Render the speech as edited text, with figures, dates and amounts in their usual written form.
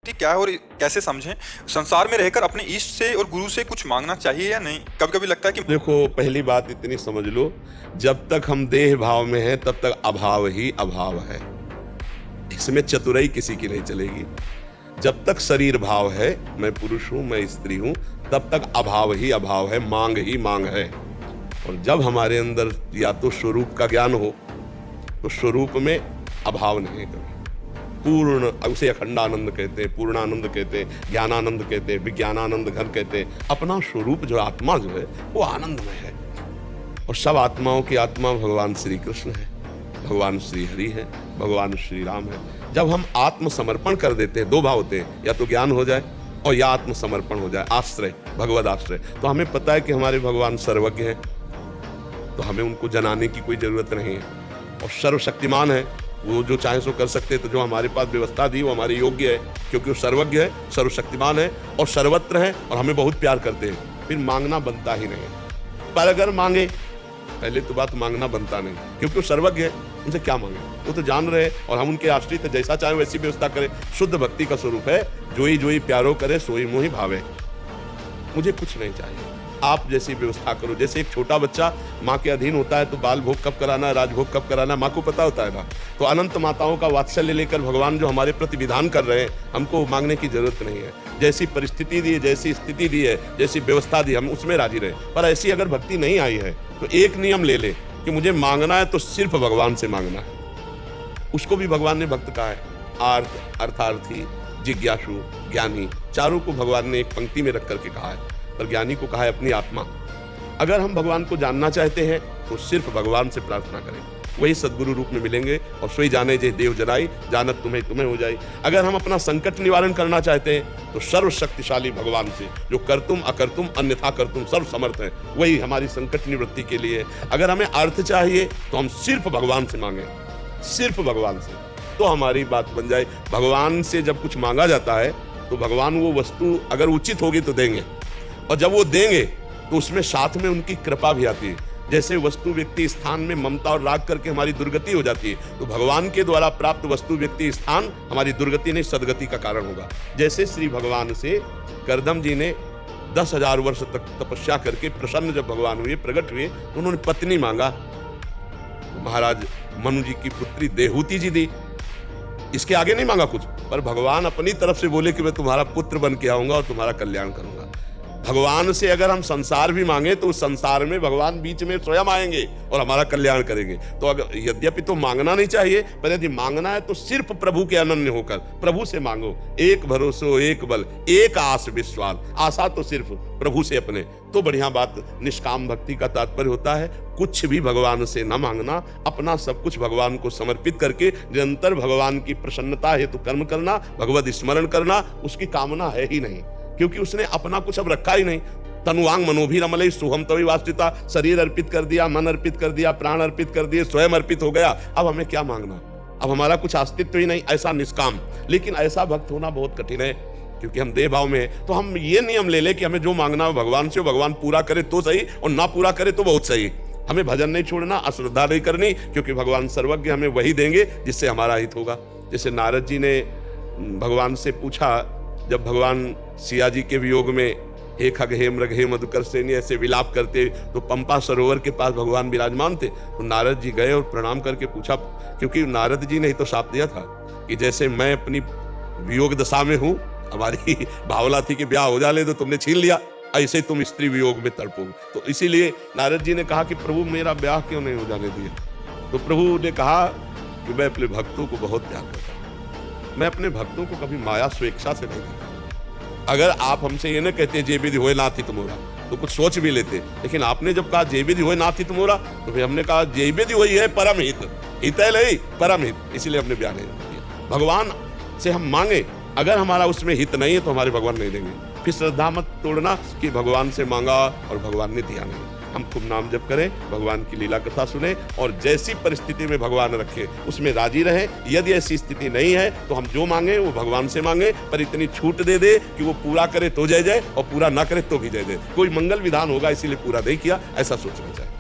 कि क्या है और कैसे समझें? संसार में रहकर अपने इष्ट से और गुरु से कुछ मांगना चाहिए या नहीं? कभी कभी लगता है कि देखो, पहली बात इतनी समझ लो, जब तक हम देह भाव में हैं तब तक अभाव ही अभाव है। इसमें चतुराई किसी की नहीं चलेगी। जब तक शरीर भाव है, मैं पुरुष हूं, मैं स्त्री हूं, तब तक अभाव ही अभाव है, मांग ही मांग है। और जब हमारे अंदर या तो स्वरूप का ज्ञान हो तो स्वरूप में अभाव नहीं है कभी। पूर्ण, उसे अखंडानंद कहते हैं, पूर्णानंद कहते हैं, ज्ञानानंद कहते हैं, विज्ञानानंद घन कहते हैं। अपना स्वरूप जो आत्मा जो है वो आनंदमय है। और सब आत्माओं की आत्मा भगवान श्री कृष्ण है, भगवान श्री हरि है, भगवान श्री राम है। जब हम आत्मसमर्पण कर देते हैं, दो भाव होते हैं, या तो ज्ञान हो जाए और या आत्मसमर्पण हो जाए, आश्रय, भगवद आश्रय। तो हमें पता है कि हमारे भगवान सर्वज्ञ हैं, तो हमें उनको जनाने की कोई जरूरत नहीं है। और सर्वशक्तिमान है, वो जो चाहे सो कर सकते हैं। तो जो हमारे पास व्यवस्था दी वो हमारे योग्य है, क्योंकि वो सर्वज्ञ है, सर्वशक्तिमान है और सर्वत्र है और हमें बहुत प्यार करते हैं। फिर मांगना बनता ही नहीं। पर अगर मांगे, पहले तो बात मांगना बनता नहीं, क्योंकि वो सर्वज्ञ है, उनसे क्या मांगे, वो तो जान रहे हैं। और हम उनके आश्रित है, जैसा चाहे वैसी व्यवस्था करें। शुद्ध भक्ति का स्वरूप है, जोई जोई प्यारो करे सोई मोहि भावे। मुझे कुछ नहीं चाहिए, आप जैसी व्यवस्था करो। जैसे एक छोटा बच्चा माँ के अधीन होता है तो बाल भोग कब कराना है, राजभोग कब कराना है, माँ को पता होता है ना। तो अनंत माताओं का वात्सल्य लेकर भगवान जो हमारे प्रति विधान कर रहे हैं, हमको मांगने की जरूरत नहीं है। जैसी परिस्थिति दी है, जैसी स्थिति दी है, जैसी व्यवस्था दी, हम उसमें राजी रहे। पर ऐसी अगर भक्ति नहीं आई है तो एक नियम ले ले कि मुझे मांगना है तो सिर्फ भगवान से मांगना है। उसको भी भगवान ने भक्त कहा है। आर्त, अर्थार्थी, जिज्ञासु, ज्ञानी, चारों को भगवान ने एक पंक्ति में रख करके कहा है। पर ज्ञानी को कहा है अपनी आत्मा। अगर हम भगवान को जानना चाहते हैं तो सिर्फ भगवान से प्रार्थना करें, वही सद्गुरु रूप में मिलेंगे। और सोई जाने जे देव जनाई, जानत तुम्हें तुम्हें हो जाए। अगर हम अपना संकट निवारण करना चाहते हैं तो सर्वशक्तिशाली भगवान से, जो करतुम अकर्तुम अन्यथा करतुम सर्व समर्थ है, वही हमारी संकट निवृत्ति के लिए। अगर हमें अर्थ चाहिए तो हम सिर्फ भगवान से मांगे, सिर्फ भगवान से, तो हमारी बात बन जाए। भगवान से जब कुछ मांगा जाता है तो भगवान वो वस्तु अगर उचित होगी तो देंगे, और जब वो देंगे तो उसमें साथ में उनकी कृपा भी आती है। जैसे वस्तु व्यक्ति स्थान में ममता और राग करके हमारी दुर्गति हो जाती है, तो भगवान के द्वारा प्राप्त वस्तु व्यक्ति स्थान हमारी दुर्गति नहीं सदगति का कारण होगा। जैसे श्री भगवान से करदम जी ने 10,000 वर्ष तक तपस्या करके प्रसन्न जब भगवान हुए, प्रकट हुए, तो उन्होंने पत्नी मांगा, महाराज मनु जी की पुत्री देहूति जी दी। इसके आगे नहीं मांगा कुछ, पर भगवान अपनी तरफ से बोले कि मैं तुम्हारा पुत्र बन के आऊंगा और तुम्हारा कल्याण करूंगा। भगवान से अगर हम संसार भी मांगे तो उस संसार में भगवान बीच में स्वयं आएंगे और हमारा कल्याण करेंगे। तो अगर यद्यपि तो मांगना नहीं चाहिए, पर यदि मांगना है तो सिर्फ प्रभु के अनन्य होकर प्रभु से मांगो। एक भरोसो, एक बल, एक आस विश्वास। आशा तो सिर्फ प्रभु से अपने। तो बढ़िया बात। निष्काम भक्ति का तात्पर्य होता है कुछ भी भगवान से न मांगना, अपना सब कुछ भगवान को समर्पित करके निरंतर भगवान की प्रसन्नता हेतु कर्म करना, भगवद स्मरण करना। उसकी कामना है ही नहीं, क्योंकि उसने अपना कुछ अब रखा ही नहीं। तनुवांग मनोभिरमलई सुहम तवि वास्तिता। शरीर अर्पित कर दिया, मन अर्पित कर दिया, प्राण अर्पित कर दिए, स्वयं अर्पित हो गया। अब हमें क्या मांगना? अब हमारा कुछ अस्तित्व ही नहीं। ऐसा निष्काम, लेकिन ऐसा भक्त होना बहुत कठिन है, क्योंकि हम देह भाव में हैं। तो हम ये नियम ले ले कि हमें जो मांगना हो भगवान से, भगवान पूरा करे तो सही, और ना पूरा करे तो बहुत सही। हमें भजन नहीं छोड़ना, अश्रद्धा नहीं करनी, क्योंकि भगवान सर्वज्ञ, हमें वही देंगे जिससे हमारा हित होगा। जैसे नारद जी ने भगवान से पूछा, जब भगवान सिया जी के वियोग में हे खग हे मृग हे मधुकर सेनी ऐसे विलाप करते, तो पंपा सरोवर के पास भगवान विराजमान थे। तो नारद जी गए और प्रणाम करके पूछा, क्योंकि नारद जी ने ही तो शाप दिया था कि जैसे मैं अपनी वियोग दशा में हूँ, हमारी भावना थी कि ब्याह हो जाले तो तुमने छीन लिया, ऐसे तुम स्त्री वियोग में तड़पोगे। तो इसीलिए नारद जी ने कहा कि प्रभु मेरा ब्याह क्यों नहीं हो जाने दिया? तो प्रभु ने कहा कि मैं अपने भक्तों को बहुत प्यार करता हूँ, मैं अपने भक्तों को कभी माया स्वेच्छा से नहीं देता। अगर आप हमसे ये न कहते जे विधि होए नाथी तुमोरा, तो कुछ सोच भी लेते। लेकिन आपने जब कहा जे विधि होए नाथी तुमोरा, तो फिर हमने कहा जे विधि हुई है परम हित, हित है नहीं परम हित, इसीलिए हमने ब्याह नहीं किया। भगवान से हम मांगे, अगर हमारा उसमें हित नहीं है तो हमारे भगवान नहीं देंगे। फिर श्रद्धा मत तोड़ना कि भगवान से मांगा और भगवान ने दिया नहीं। हम खूब नाम जप करें, भगवान की लीला कथा सुने, और जैसी परिस्थिति में भगवान रखे उसमें राजी रहे। यदि ऐसी स्थिति नहीं है तो हम जो मांगे वो भगवान से मांगे, पर इतनी छूट दे दे कि वो पूरा करे तो जय जय, और पूरा ना करे तो भी जय जय। कोई मंगल विधान होगा, इसीलिए पूरा नहीं किया, ऐसा सोचना चाहिए।